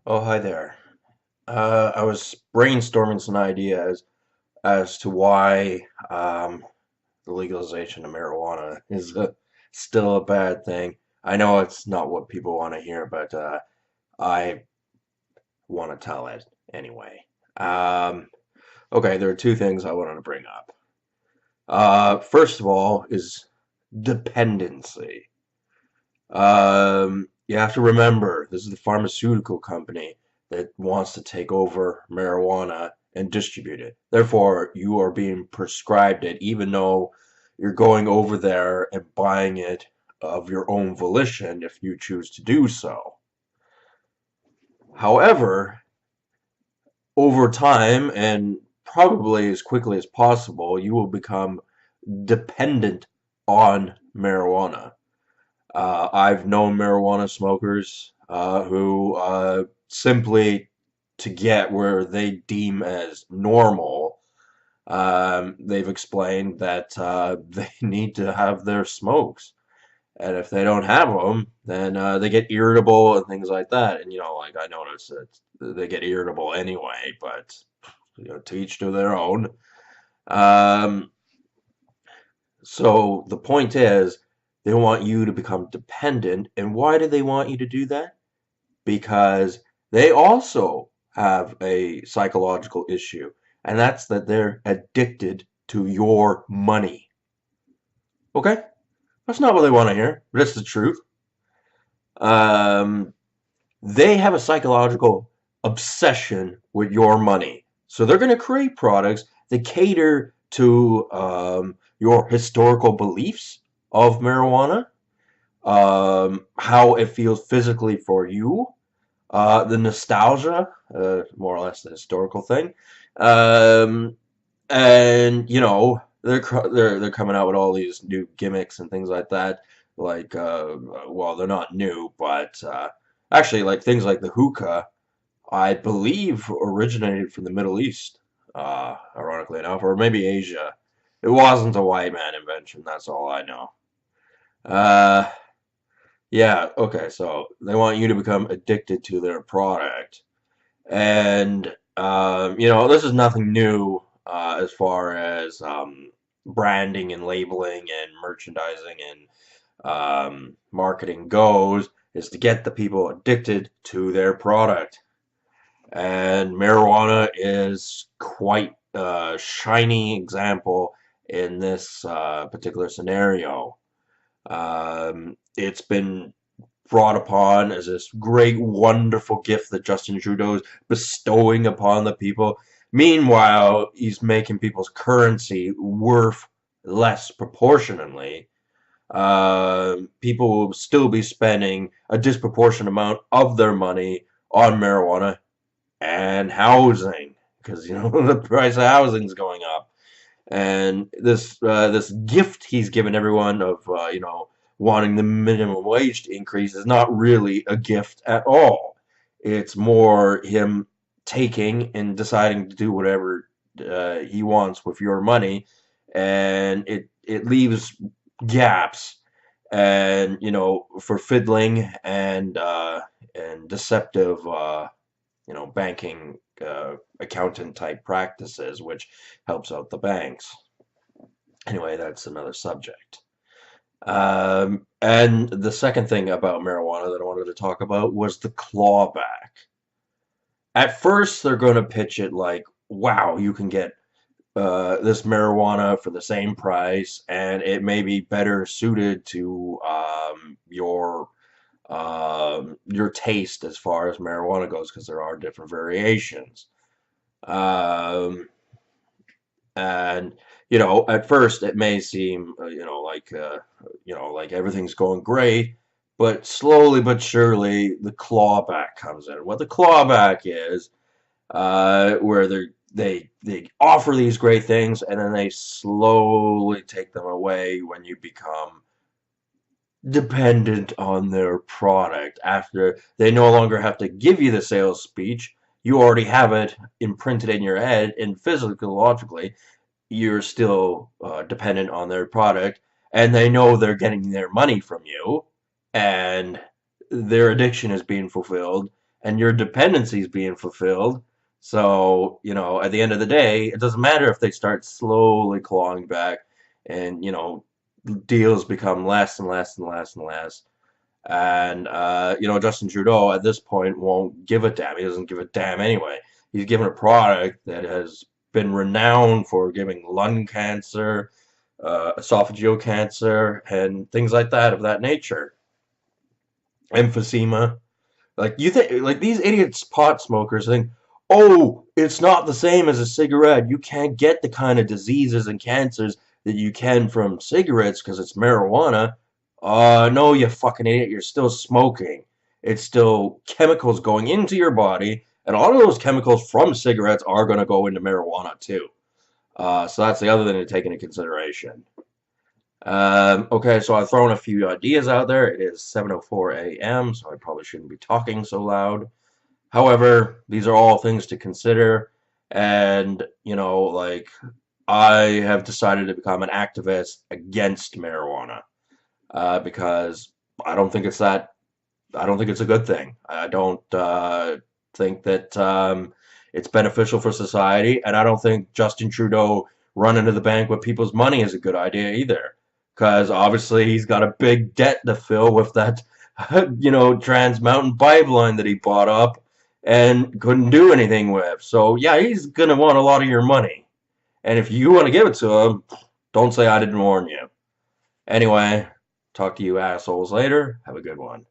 Oh, hi there. I was brainstorming some ideas as to why the legalization of marijuana is still a bad thing. I know it's not what people want to hear, but I want to tell it anyway. Um, okay, there are two things I wanted to bring up. First of all, is dependency. You have to remember, this is the pharmaceutical company that wants to take over marijuana and distribute it. Therefore, you are being prescribed it, even though you're going over there and buying it of your own volition if you choose to do so. However, over time, and probably as quickly as possible, you will become dependent on marijuana. I've known marijuana smokers who simply to get where they deem as normal, they've explained that they need to have their smokes. And if they don't have them, then they get irritable and things like that. And, like I notice that they get irritable anyway, but, to each to their own. Um, So the point is, they want you to become dependent. And why do they want you to do that? Because they also have a psychological issue, and that's that they're addicted to your money. Okay? That's not what they want to hear, but it's the truth. Um, they have a psychological obsession with your money. So they're going to create products that cater to your historical beliefs of marijuana, how it feels physically for you, the nostalgia, more or less the historical thing, um, and they're coming out with all these new gimmicks and things like that. Like, well, they're not new, but actually, like things like the hookah, I believe originated from the Middle East, ironically enough, or maybe Asia. It wasn't a white man invention. That's all I know. Uh, Yeah, okay, so they want you to become addicted to their product. And, this is nothing new as far as branding and labeling and merchandising and marketing goes, is to get the people addicted to their product. And marijuana is quite a shiny example in this particular scenario. It's been brought upon as this great, wonderful gift that Justin Trudeau is bestowing upon the people. Meanwhile, he's making people's currency worth less proportionately. People will still be spending a disproportionate amount of their money on marijuana and housing because the price of housing is going up, and this gift he's given everyone of wanting the minimum wage to increase is not really a gift at all. It's more him taking and deciding to do whatever he wants with your money, and it leaves gaps and for fiddling and deceptive banking accountant type practices, which helps out the banks. Anyway, that's another subject. And the second thing about marijuana that I wanted to talk about was the clawback. At first, they're going to pitch it like, wow, you can get this marijuana for the same price, and it may be better suited to your taste as far as marijuana goes, because there are different variations. Um, and at first it may seem like everything's going great, but slowly but surely the clawback comes in. What the clawback is, where they offer these great things and then they slowly take them away when you become dependent on their product. After they no longer have to give you the sales speech, you already have it imprinted in your head, and physiologically you're still dependent on their product, and they know they're getting their money from you, and their addiction is being fulfilled, and your dependency is being fulfilled. So, at the end of the day, it doesn't matter if they start slowly clawing back and, deals become less and less and less and less. And, Justin Trudeau at this point won't give a damn. He doesn't give a damn anyway. He's given a product that has been renowned for giving lung cancer, esophageal cancer, and things like that of that nature. Emphysema. Like you think, like these idiots, pot smokers think, oh, it's not the same as a cigarette. You can't get the kind of diseases and cancers that you can from cigarettes because it's marijuana. No, you fucking idiot. You're still smoking. It's still chemicals going into your body, and all of those chemicals from cigarettes are going to go into marijuana too. So that's the other thing to take into consideration. Okay, so I've thrown a few ideas out there. It is 7:04 a.m., so I probably shouldn't be talking so loud. However, these are all things to consider, and like I have decided to become an activist against marijuana because I don't think it's that. I don't think it's a good thing. I don't think that it's beneficial for society, and I don't think Justin Trudeau running to the bank with people's money is a good idea either. Because obviously he's got a big debt to fill with that, Trans Mountain pipeline that he bought up and couldn't do anything with. So yeah, he's gonna want a lot of your money. And if you want to give it to him, don't say I didn't warn you. Anyway, talk to you assholes later. Have a good one.